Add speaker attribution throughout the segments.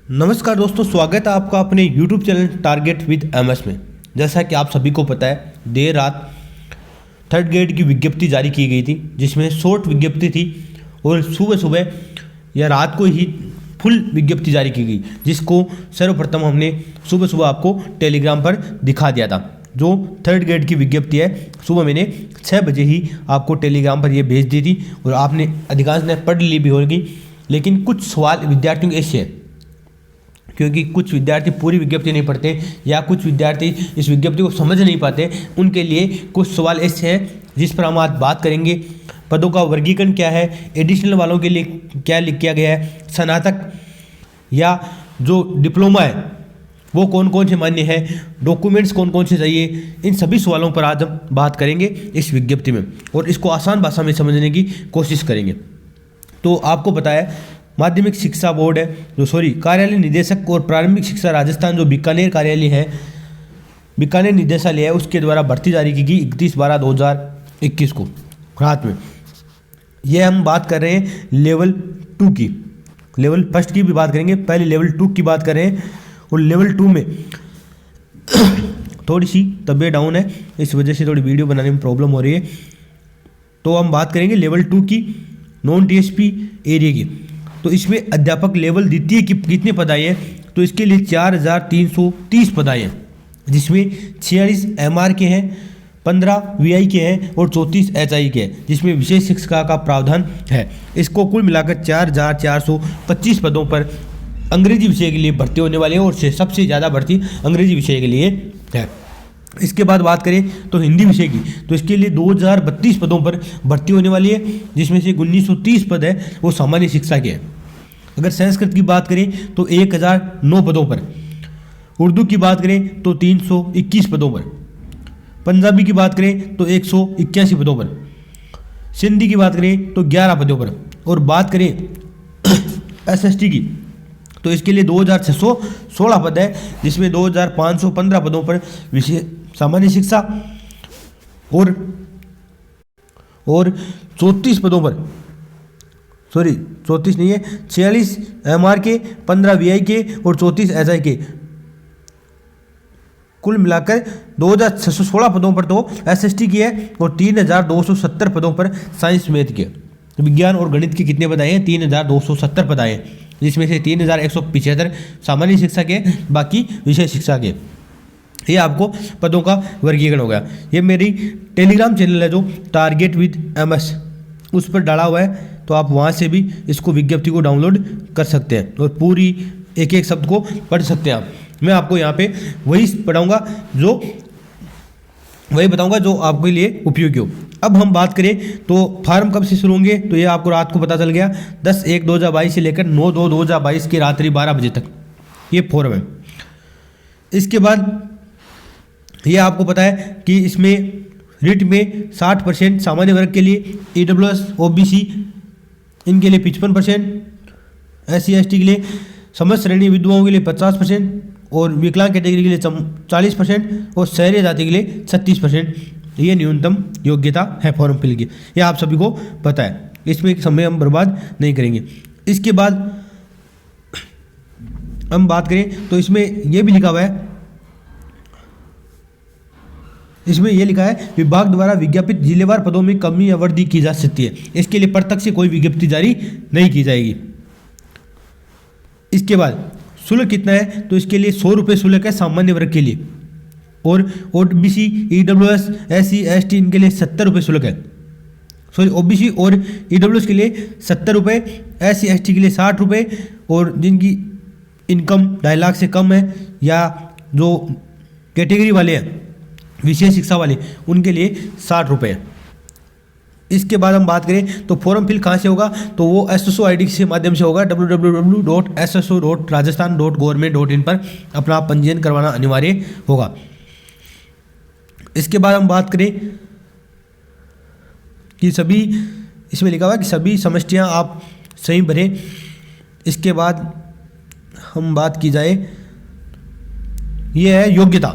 Speaker 1: नमस्कार दोस्तों, स्वागत है आपका अपने YouTube channel target with MS में। जैसा कि आप सभी को पता है, देर रात थर्ड ग्रेड की विज्ञप्ति जारी की गई थी, जिसमें शॉर्ट विज्ञप्ति थी और सुबह सुबह या रात को ही फुल विज्ञप्ति जारी की गई, जिसको सर्वप्रथम हमने सुबह सुबह आपको टेलीग्राम पर दिखा दिया था। जो थर्ड ग्रेड की विज्ञप्ति है, सुबह मैंने 6 बजे ही आपको टेलीग्राम पर ये भेज दी थी और आपने अधिकांश ने पढ़ ली भी होगी। लेकिन कुछ सवाल विद्यार्थियों के ऐसे हैं, क्योंकि कुछ विद्यार्थी पूरी विज्ञप्ति नहीं पढ़ते या कुछ विद्यार्थी इस विज्ञप्ति को समझ नहीं पाते, उनके लिए कुछ सवाल ऐसे हैं जिस पर हम आज बात करेंगे। पदों का वर्गीकरण क्या है, एडिशनल वालों के लिए क्या लिख किया गया है, स्नातक या जो डिप्लोमा है वो कौन कौन से मान्य है, डॉक्यूमेंट्स कौन कौन से चाहिए, इन सभी सवालों पर आज हम बात करेंगे इस विज्ञप्ति में और इसको आसान भाषा में समझने की कोशिश करेंगे। तो आपको पता है, माध्यमिक शिक्षा बोर्ड है कार्यालय निदेशक और प्रारंभिक शिक्षा राजस्थान जो बीकानेर कार्यालय है, बीकानेर निदेशालय है, उसके द्वारा भर्ती जारी की गई 31/12/2021 को रात में। यह हम बात कर रहे हैं लेवल 2 की, लेवल फर्स्ट की भी बात करेंगे, पहले लेवल 2 की बात कर रहे हैं। और लेवल 2 में थोड़ी सी तबीयत डाउन है, इस वजह से थोड़ी वीडियो बनाने में प्रॉब्लम हो रही है। तो हम बात करेंगे लेवल 2 की, नॉन टीएसपी एरिया की। तो इसमें अध्यापक लेवल द्वितीय की कितने पद आए हैं, तो इसके लिए 4330 पद आए हैं, जिसमें 46 एमआर के हैं, 15 वीआई के हैं और 34 एचआई के हैं, जिसमें विशेष शिक्षा का प्रावधान है। इसको कुल मिलाकर 4425 पदों पर अंग्रेजी विषय के लिए भर्ती होने वाले हैं और सबसे ज़्यादा भर्ती अंग्रेजी विषय के लिए है। इसके बाद बात करें तो हिंदी विषय की, तो इसके लिए 2032 पदों पर भर्ती होने वाली है, जिसमें से 1930 पद है वो सामान्य शिक्षा के हैं। अगर संस्कृत की बात करें तो 1009 पदों पर, उर्दू की बात करें तो 321 पदों पर, पंजाबी की बात करें तो 181 पदों पर, सिंधी की बात करें तो 11 पदों पर, और बात करें एसएसटी की तो इसके लिए 2616 पद है, जिसमें 2515 पदों पर विशेष सामान्य शिक्षा और 34 पदों पर, 34 नहीं है, 46 एमआर के, 15 वीआई के और 34 एसआई के, कुल मिलाकर 2616 पदों पर तो एसएसटी की है और 3270 पदों पर साइंस मैथ के। विज्ञान और गणित के कितने पद आए हैं, 3270 पद आए हैं, जिसमें से 3175 सामान्य शिक्षा के, बाकी विषय शिक्षा के। ये आपको पदों का वर्गीकरण हो गया। ये मेरी टेलीग्राम चैनल है जो टारगेट विद एमएस, उस पर डाला हुआ है, तो आप वहाँ से भी इसको विज्ञप्ति को डाउनलोड कर सकते हैं और पूरी एक एक शब्द को पढ़ सकते हैं आप। मैं आपको यहाँ पे वही बताऊँगा जो आपके लिए उपयोगी हो। अब हम बात करें तो फार्म कब से शुरू होंगे, तो ये आपको रात को पता चल गया, 10/1/2022 से लेकर 9/2/2022 की रात्रि 12 बजे तक ये फॉर्म है। इसके बाद ये आपको पता है कि इसमें रिट में 60% सामान्य वर्ग के लिए, ईडब्ल्यूएस ओबीसी इनके लिए 55%, SC ST के लिए, समस्त श्रेणी विधवाओं के लिए 50% और विकलांग कैटेगरी के लिए 40% और शहरी जाति के लिए 36%। ये न्यूनतम योग्यता है फॉर्म फिल की, ये आप सभी को पता है, इसमें समय हम बर्बाद नहीं करेंगे। इसके बाद हम बात करें तो इसमें ये भी लिखा हुआ है, इसमें यह लिखा है विभाग द्वारा विज्ञापित जिलेवार पदों में कमी या वृद्धि की जा सकती है। इसके लिए प्रत्यक्ष से कोई विज्ञप्ति जारी नहीं की जाएगी। इसके बाद शुल्क कितना है, तो इसके लिए 100 रुपये शुल्क है सामान्य वर्ग के लिए, और ओबीसी, ईडब्ल्यूएस, SC ST इनके लिए 70 रुपये शुल्क है। ओबीसी और ईडब्ल्यूएस के लिए 70 रुपये, SC ST के लिए 60 रुपये, और जिनकी इनकम 2.5 लाख से कम है या जो कैटेगरी वाले हैं विशेष शिक्षा वाले, उनके लिए 60 रुपये। इसके बाद हम बात करें तो फॉर्म फिल कहाँ से होगा, तो वो SSO ID के माध्यम से होगा, www.sso.rajasthan.government.in पर अपना पंजीयन करवाना अनिवार्य होगा। इसके बाद हम बात करें कि सभी, इसमें लिखा हुआ है कि सभी समष्टियाँ आप सही भरें। इसके बाद हम बात की जाए, ये है योग्यता।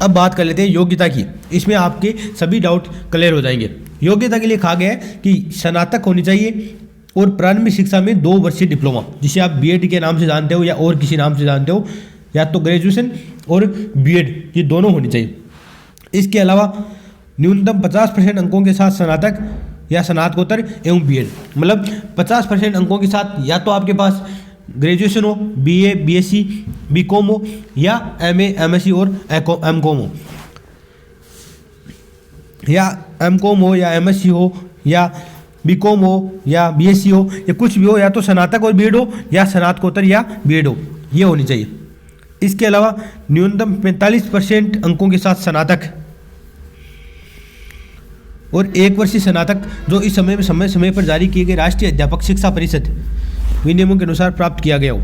Speaker 1: अब बात कर लेते हैं योग्यता की, इसमें आपके सभी डाउट क्लियर हो जाएंगे। योग्यता के लिए कहा गया है कि स्नातक होनी चाहिए और प्रारंभिक शिक्षा में 2 वर्षीय डिप्लोमा, जिसे आप बीएड के नाम से जानते हो या और किसी नाम से जानते हो, या तो ग्रेजुएशन और बीएड, ये दोनों होनी चाहिए। इसके अलावा न्यूनतम 50% अंकों के साथ स्नातक या स्नातकोत्तर एवं बीएड, मतलब 50% अंकों के साथ या तो आपके पास ग्रेजुएशन हो, बीए, बीएससी, बीकॉम हो, या एमए, एमएससी और एमकॉम हो, या एमकॉम हो या एमएससी हो या बीकॉम हो या बीएससी हो या कुछ भी हो, या तो स्नातक और बीएड हो या स्नातकोत्तर या बीएड हो, ये होनी चाहिए। इसके अलावा न्यूनतम 45% अंकों के साथ स्नातक और 1 वर्षीय स्नातक जो इस समय पर जारी किए गए राष्ट्रीय अध्यापक शिक्षा परिषद विनियमों के अनुसार प्राप्त किया गया हो।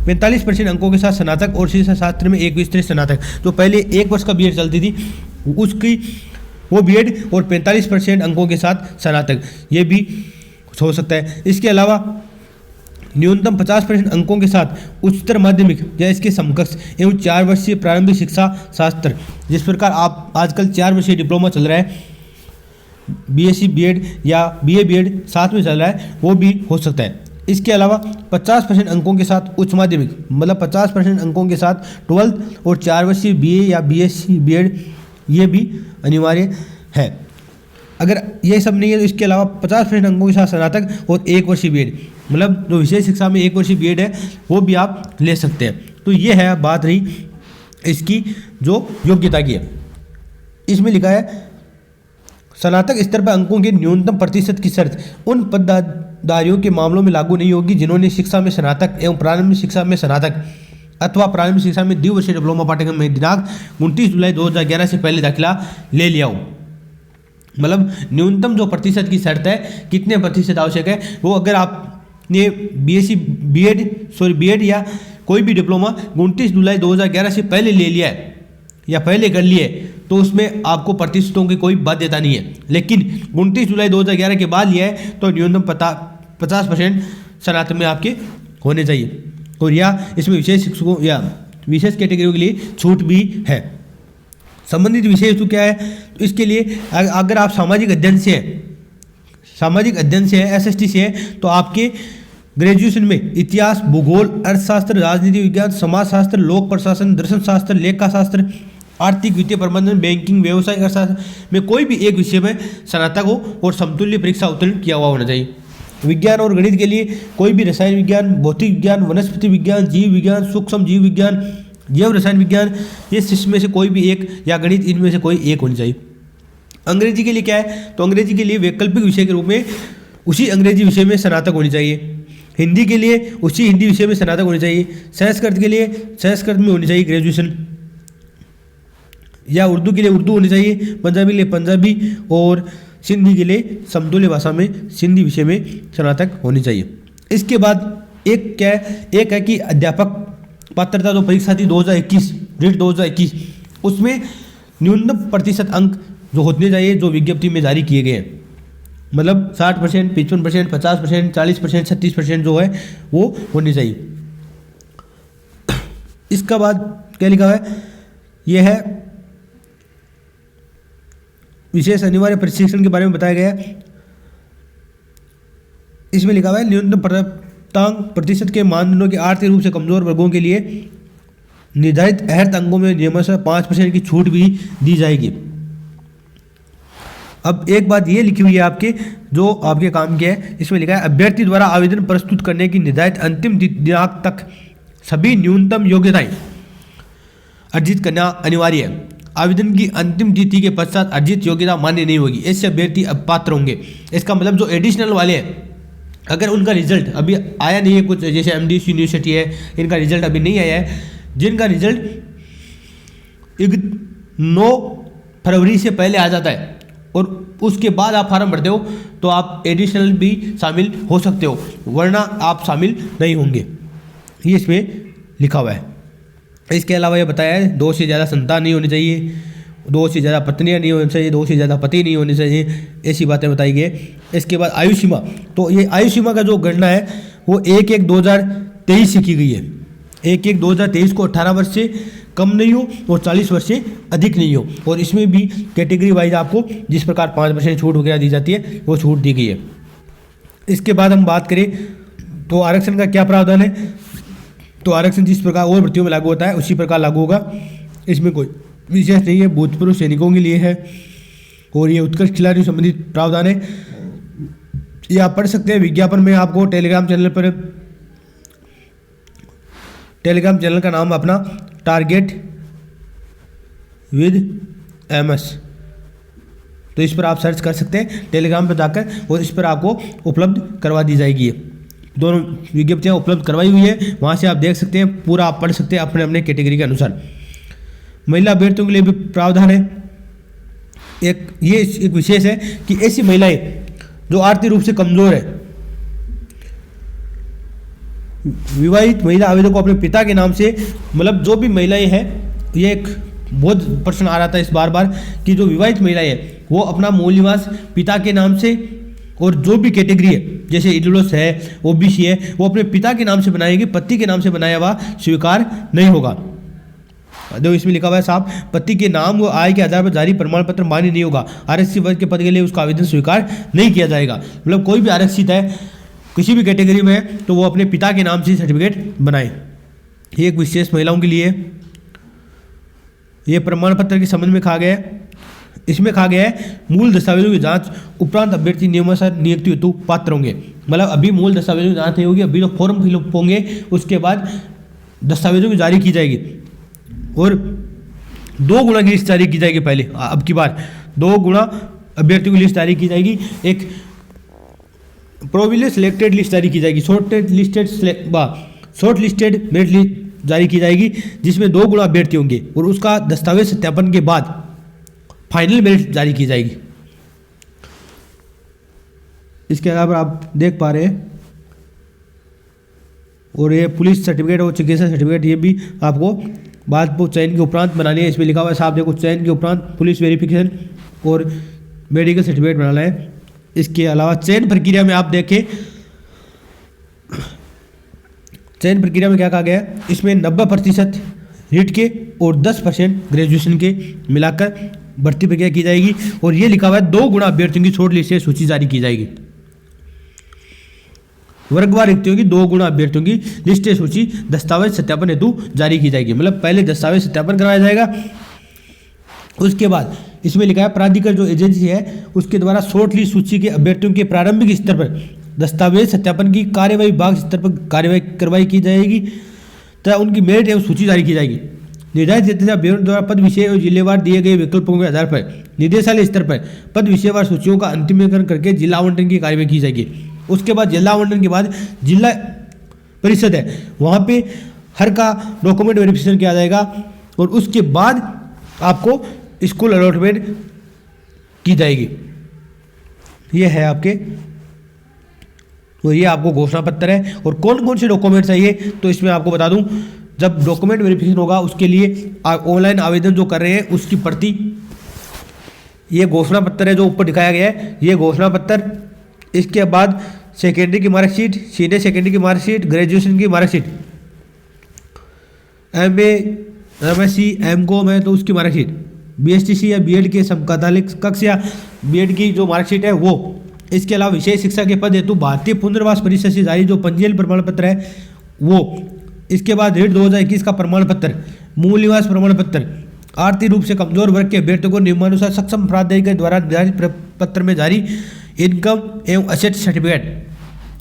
Speaker 1: 45% अंकों के साथ स्नातक और शिक्षा शास्त्र में 1 विस्तृत स्नातक, जो पहले 1 वर्ष का बीएड चलती थी उसकी वो बीएड, और 45% अंकों के साथ स्नातक, ये भी हो सकता है। इसके अलावा न्यूनतम 50% अंकों के साथ उच्चतर माध्यमिक या इसके समकक्ष एवं 4 वर्षीय प्रारंभिक शिक्षा शास्त्र, जिस प्रकार आप आजकल 4 वर्षीय डिप्लोमा चल रहा है, बीएससी बीएड या बीए बीएड साथ में चल रहा है, वो भी हो सकता है। इसके अलावा 50% अंकों के साथ उच्च माध्यमिक, मतलब 50% अंकों के साथ 12th और 4 वर्षीय बीए या बीएससी बीएड, ये भी अनिवार्य है। अगर ये सब नहीं है तो इसके अलावा 50% अंकों के साथ स्नातक और 1 वर्षीय बीएड, मतलब जो विशेष शिक्षा में 1 वर्षीय बीएड है वो भी आप ले सकते हैं। तो ये है बात रही इसकी जो योग्यता की है। इसमें लिखा है स्नातक स्तर पर अंकों के न्यूनतम प्रतिशत की शर्त उन पदधारियों के मामलों में लागू नहीं होगी जिन्होंने शिक्षा में स्नातक एवं प्रारंभिक शिक्षा में स्नातक अथवा प्रारंभिक शिक्षा में द्विवर्षीय डिप्लोमा पाठ्यक्रम में दिनांक 29 जुलाई 2011 से पहले दाखिला ले लिया हो। मतलब न्यूनतम जो प्रतिशत की शर्त है, कितने प्रतिशत आवश्यक है, वो अगर आपने बीएससी बीएड या कोई भी डिप्लोमा 29 जुलाई 2011 से पहले ले लिया है या पहले कर लिए तो उसमें आपको प्रतिशतों की कोई बाध्यता नहीं है। लेकिन 29 जुलाई 2011 के बाद लिया है तो न्यूनतम 50% स्नातक में आपके होने चाहिए, और या इसमें विशेष शिक्षकों या विशेष कैटेगरियों के लिए छूट भी है। संबंधित विषय हेतु क्या है, तो इसके लिए अगर आप सामाजिक अध्ययन से है एसएसटी से है तो आपके ग्रेजुएशन में इतिहास, भूगोल, अर्थशास्त्र, राजनीति विज्ञान, समाजशास्त्र, लोक प्रशासन, दर्शन शास्त्र, लेखा शास्त्र, आर्थिक वित्तीय प्रबंधन, बैंकिंग, व्यवसायिक अर्थशास्त्र में कोई भी एक विषय में स्नातक हो और समतुल्य परीक्षा उत्तीर्ण किया हुआ होना चाहिए। विज्ञान और गणित के लिए कोई भी रसायन विज्ञान, भौतिक विज्ञान, वनस्पति विज्ञान, जीव विज्ञान, सूक्ष्म जीव विज्ञान, जैव रसायन विज्ञान, ये इसमें से कोई भी एक, या गणित, इनमें से कोई एक होनी चाहिए। अंग्रेजी के लिए क्या है, तो अंग्रेजी के लिए वैकल्पिक विषय के रूप में उसी अंग्रेजी विषय में स्नातक होनी चाहिए। हिंदी के लिए उसी हिंदी विषय में स्नातक होनी चाहिए। संस्कृत के लिए संस्कृत में होनी चाहिए ग्रेजुएशन, या उर्दू के लिए उर्दू होनी चाहिए, पंजाबी के लिए पंजाबी, और सिंधी के लिए समतुल्य भाषा में सिंधी विषय में स्नातक होनी चाहिए। इसके बाद एक है कि अध्यापक पात्रता जो परीक्षा थी 2021 रीट 2021, उसमें न्यूनतम प्रतिशत अंक जो होने चाहिए जो विज्ञप्ति में जारी किए गए हैं, मतलब 60%, 55%, 50%, 40%, 36% जो है वो होनी चाहिए। इसका बाद क्या लिखा है, यह है विशेष अनिवार्य प्रशिक्षण के बारे में बताया गया है। इसमें लिखा हुआ है न्यूनतम प्राप्तांक प्रतिशत के मानदंडों के आर्थिक रूप से कमजोर वर्गों के लिए निर्धारित अर्हत अंकों में नियमशः 5% की छूट भी दी जाएगी। अब एक बात ये लिखी हुई है आपके जो आपके काम की है, इसमें लिखा है अभ्यर्थी द्वारा आवेदन प्रस्तुत करने की निर्धारित अंतिम दिनांक तक सभी न्यूनतम योग्यताएं अर्जित करना अनिवार्य है। आवेदन की अंतिम तिथि के पश्चात अर्जित योग्यता मान्य नहीं होगी, ऐसे अभ्यर्थी अपात्र होंगे। इसका मतलब जो एडिशनल वाले हैं, अगर उनका रिजल्ट अभी आया नहीं है, कुछ जैसे एमडीसी यूनिवर्सिटी है, इनका रिजल्ट अभी नहीं आया है, जिनका रिजल्ट 9 फरवरी से पहले आ जाता है और उसके बाद आप फार्म भरते हो तो आप एडिशनल भी शामिल हो सकते हो, वरना आप शामिल नहीं होंगे, ये इसमें लिखा हुआ है। इसके अलावा ये बताया है 2 से ज़्यादा संतान नहीं होनी चाहिए, 2 से ज़्यादा पत्नियां नहीं होनी चाहिए, 2 से ज़्यादा पति नहीं होने चाहिए, ऐसी बातें बताई गई। इसके बाद आयु सीमा, तो ये आयु सीमा का जो गणना है वो 1/1/2023 से की गई है। 1/1/2023 को 18 वर्ष से कम नहीं हो और 40 वर्ष से अधिक नहीं हो, और इसमें भी कैटेगरी वाइज आपको जिस प्रकार 5% छूट वगैरह दी जाती है वो छूट दी गई है। इसके बाद हम बात करें तो आरक्षण का क्या प्रावधान है। तो आरक्षण जिस प्रकार और भर्तियों में लागू होता है उसी प्रकार लागू होगा, इसमें कोई विशेष नहीं है। भूतपूर्व सैनिकों के लिए है और ये उत्कृष्ट खिलाड़ियों संबंधित प्रावधान है। ये आप पढ़ सकते हैं विज्ञापन में, आपको टेलीग्राम चैनल का नाम अपना टारगेट विद MS, तो इस पर आप सर्च कर सकते हैं टेलीग्राम पर जाकर और इस पर आपको उपलब्ध करवा दी जाएगी। ये दोनों विज्ञप्तियाँ उपलब्ध करवाई हुई है, वहाँ से आप देख सकते हैं, पूरा आप पढ़ सकते हैं अपने अपने कैटेगरी के अनुसार। महिला अभ्यर्थियों के लिए भी प्रावधान है। एक विशेष है कि ऐसी महिलाएं जो आर्थिक रूप से कमजोर है, विवाहित महिला आवेदक को अपने पिता के नाम से, मतलब जो भी महिलाएं हैं, ये एक बहुत प्रश्न आ रहा था इस बार कि जो विवाहित महिलाएं हैं वो अपना मूल निवास पिता के नाम से, और जो भी कैटेगरी है जैसे EWS है, OBC है, वो अपने पिता के नाम से बनाएगी, पति के नाम से बनाया हुआ स्वीकार नहीं होगा। देखो इसमें लिखा हुआ है साहब, पति के नाम व आय के आधार पर जारी प्रमाण पत्र मान्य नहीं होगा, आरक्षित वर्ग के पद के लिए उसका आवेदन स्वीकार नहीं किया जाएगा। मतलब कोई भी आरक्षित है किसी भी कैटेगरी में है तो वो अपने पिता के नाम से सर्टिफिकेट बनाए। ये एक विशेष महिलाओं के लिए ये प्रमाण पत्र के संबंध में कहा गया है। इसमें कहा गया है मूल दस्तावेजों की जांच उपरांत अभ्यर्थी नियमानुसार नियुक्ति हेतु पात्र होंगे। मतलब अभी मूल दस्तावेजों की जांच नहीं होगी, अभी तो फॉर्म फिलअप होंगे, उसके बाद दस्तावेजों की जारी की जाएगी और 2 गुना की लिस्ट जारी की जाएगी। पहले अब की बार 2 गुना अभ्यर्थियों की लिस्ट जारी की जाएगी। एक प्रोविजनली सिलेक्टेड लिस्ट जारी की जाएगी, शॉर्ट लिस्टेड मेरिट लिस्ट जारी की जाएगी, जिसमें 2 गुना अभ्यर्थी होंगे और उसका दस्तावेज सत्यापन के बाद फाइनल मेरिट जारी की जाएगी। इसके अलावा आप देख पा रहे हैं, और ये पुलिस सर्टिफिकेट और चिकित्सा सर्टिफिकेट ये भी आपको बाद को चयन के उपरांत बनानी है। इसमें लिखा हुआ है साहब, देखो चयन के उपरांत पुलिस वेरिफिकेशन और मेडिकल सर्टिफिकेट बनाना है। इसके अलावा चयन प्रक्रिया में आप देखें, चयन प्रक्रिया में क्या कहा गया है, इसमें 90% रीट के और 10% ग्रेजुएशन के मिलाकर भर्ती प्रक्रिया की जाएगी। और ये लिखा हुआ है 2 गुना अभ्यर्थियों की शॉर्ट लिस्ट से सूची जारी की जाएगी। वर्गवार रिक्तियों की 2 गुना अभ्यर्थियों की लिस्ट सूची दस्तावेज सत्यापन हेतु जारी की जाएगी। मतलब पहले दस्तावेज सत्यापन करवाया जाएगा, उसके बाद इसमें लिखा है प्राधिकरण जो एजेंसी है उसके द्वारा शॉर्ट लिस्ट सूची के अभ्यर्थियों के प्रारंभिक स्तर पर दस्तावेज सत्यापन की कार्यवाही विभाग स्तर पर कार्रवाई की जाएगी तथा उनकी मेरिट एवं सूची जारी की जाएगी। निर्धारित अभ्यर्थियों द्वारा पद विषय और जिलेवार दिए गए विकल्पों के आधार पर निदेशालय स्तर पर पद विषयवार सूचियों का अंतिमीकरण करके जिला आवंटन की कार्यवाही की जाएगी। उसके बाद जिला आवंटन के बाद जिला परिषद है, वहाँ पे हर का डॉक्यूमेंट वेरिफिकेशन किया जाएगा और उसके बाद आपको स्कूल अलॉटमेंट की जाएगी। ये है आपके, तो ये आपको घोषणा पत्र है। और कौन कौन से डॉक्यूमेंट चाहिए तो इसमें आपको बता दूं, जब डॉक्यूमेंट वेरिफिकेशन होगा उसके लिए ऑनलाइन आवेदन जो कर रहे हैं उसकी प्रति, ये घोषणा पत्र है जो ऊपर दिखाया गया है, ये घोषणा पत्र। इसके बाद सेकेंडरी की मार्कशीट, सीनियर सेकेंडरी की मार्कशीट, ग्रेजुएशन की मार्कशीट, MA MSc MCOM है तो उसकी मार्कशीट, BSTC या BEd के समकालिक कक्ष या BEd की जो मार्कशीट है वो। इसके अलावा विशेष शिक्षा के पद हेतु भारतीय पुनर्वास परिषद से जारी जो पंजीयन प्रमाण पत्र है वो। इसके बाद ऋण 2021 का प्रमाण पत्र, मूल निवास प्रमाण पत्र, आर्थिक रूप से कमजोर वर्ग के अभ्यर्थियों को नियमानुसार सक्षम प्राधिकरण द्वारा निर्धारित पत्र में जारी इनकम एवं असेट सर्टिफिकेट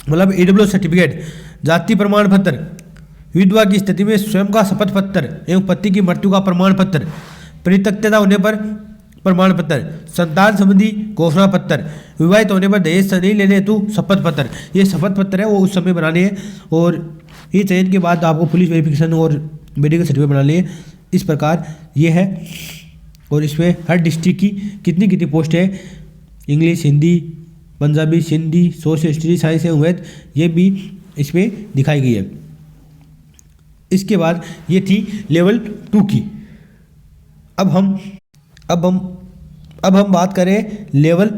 Speaker 1: मतलब EWS सर्टिफिकेट, जाति प्रमाण पत्र, विधवा की स्थिति में स्वयं का शपथ पत्र एवं पति की मृत्यु का प्रमाण पत्र, परित्यक्तता होने पर प्रमाण पत्र, संतान संबंधी घोषणा पत्र, विवाहित होने पर दहेज नहीं लेने हेतु शपथ पत्र। ये शपथ पत्र है वो उस समय बनाने हैं और ये चयन के बाद आपको पुलिस वेरिफिकेशन और मेडिकल सर्टिफिकेट बनाने हैं। इस प्रकार ये है। और इसमें हर डिस्ट्रिक्ट की कितनी कितनी पोस्ट है, English, Hindi, Punjabi, Sindhi, social history, science एवं मैथ, ये भी इसमें दिखाई गई है। इसके बाद ये थी लेवल 2 की। अब हम बात करें लेवल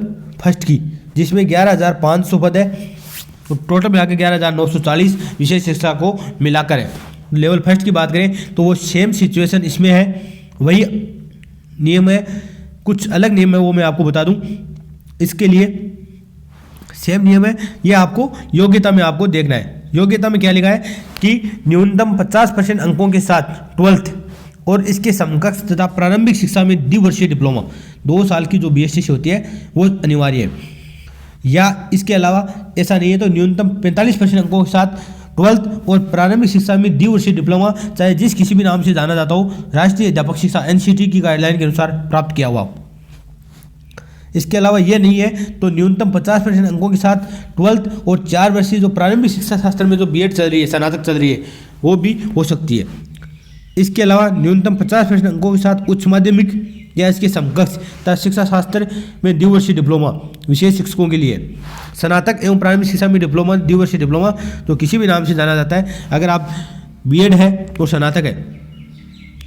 Speaker 1: 1 की, जिसमें 11,500 पद है तो टोटल मिलाकर 11,940 विशेष शिक्षा को मिलाकर है। लेवल 1 की बात करें तो वो सेम सिचुएशन इसमें है, वही नियम है, कुछ अलग नियम है वो मैं आपको बता दूं। इसके लिए सेम नियम है, ये आपको योग्यता में आपको देखना है। योग्यता में क्या लिखा है कि न्यूनतम 50% अंकों के साथ 12th और इसके समकक्ष तथा प्रारंभिक शिक्षा में द्विवर्षीय डिप्लोमा 2 साल की जो BSTC होती है वो अनिवार्य है। या इसके अलावा ऐसा नहीं है तो न्यूनतम 45% अंकों के साथ 12th और प्रारंभिक शिक्षा में द्विवर्षीय डिप्लोमा चाहे जिस किसी भी नाम से जाना जाता हो राष्ट्रीय अध्यापक शिक्षा NCT की गाइडलाइन के अनुसार प्राप्त किया हुआ। इसके अलावा यह नहीं है तो न्यूनतम 50% अंकों के साथ 12th और 4 वर्षीय जो प्रारंभिक शिक्षा शास्त्र में जो B.Ed चल रही है, स्नातक चल रही है, वो भी हो सकती है। इसके अलावा न्यूनतम 50% अंकों के साथ उच्च माध्यमिक या इसके समकक्ष तथा शिक्षा शास्त्र में द्विवर्षीय डिप्लोमा विशेष शिक्षकों के लिए। स्नातक एवं प्रारंभिक शिक्षा में डिप्लोमा, द्विवर्षीय डिप्लोमा तो किसी भी नाम से जाना जाता है। अगर आप B.Ed है तो स्नातक है,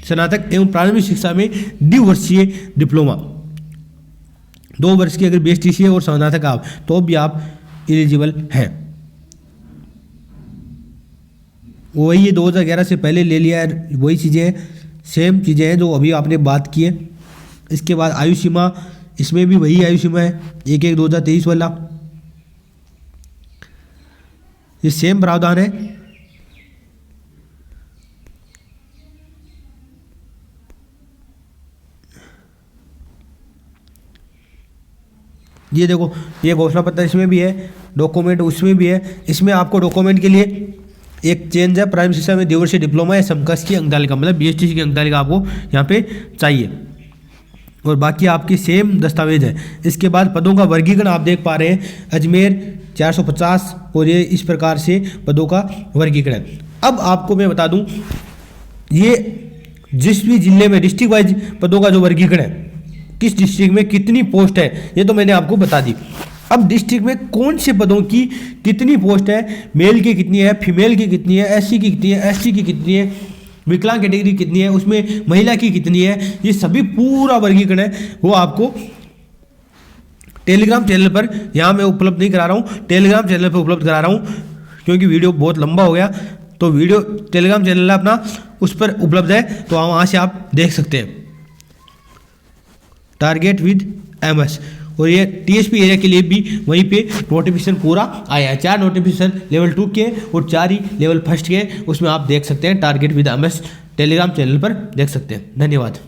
Speaker 1: स्नातक एवं प्रारंभिक शिक्षा में द्विवर्षीय डिप्लोमा 2 वर्ष की अगर BSTC है और स्नातक आप तो भी आप एलिजिबल हैं। वही ये 2011 से पहले ले लिया है, वही चीज़ें हैं, सेम चीज़ें हैं जो अभी आपने बात की है। इसके बाद आयु सीमा, इसमें भी वही आयु सीमा है 1/1/2023 वाला, ये सेम प्रावधान है। ये देखो, ये घोषणा पत्र इसमें भी है, डॉक्यूमेंट उसमें भी है। इसमें आपको डॉक्यूमेंट के लिए एक चेंज है, प्राइमरी शिक्षा में द्विवर्षीय डिप्लोमा या समकक्ष की अंकतालिका, मतलब BSTC की अंकतालिका आपको यहाँ पे चाहिए और बाकी आपकी सेम दस्तावेज है। इसके बाद पदों का वर्गीकरण आप देख पा रहे हैं, अजमेर 450 और ये इस प्रकार से पदों का वर्गीकरण है। अब आपको मैं बता दूं, ये जिस भी जिले में डिस्ट्रिक्ट वाइज पदों का जो वर्गीकरण है, किस डिस्ट्रिक्ट में कितनी पोस्ट है, ये तो मैंने आपको बता दी। अब डिस्ट्रिक्ट में कौन से पदों की कितनी पोस्ट है, मेल की कितनी है, फीमेल की कितनी है, SC की कितनी है, ST की कितनी है, विकलांग कैटेगरी कितनी है, उसमें महिला की कितनी है, ये सभी पूरा वर्गीकरण है वो आपको टेलीग्राम चैनल पर, यहाँ मैं उपलब्ध नहीं करा रहा हूँ, टेलीग्राम चैनल पर उपलब्ध करा रहा हूँ क्योंकि वीडियो बहुत लंबा हो गया। तो वीडियो टेलीग्राम चैनल अपना उस पर उपलब्ध है, तो वहाँ से आप देख सकते हैं टारगेट विद MS। और ये TSP एरिया के लिए भी वहीं पे नोटिफिकेशन पूरा आया है, 4 नोटिफिकेशन लेवल 2 के और 4 ही लेवल 1 के, उसमें आप देख सकते हैं target with MS Telegram channel पर देख सकते हैं। धन्यवाद।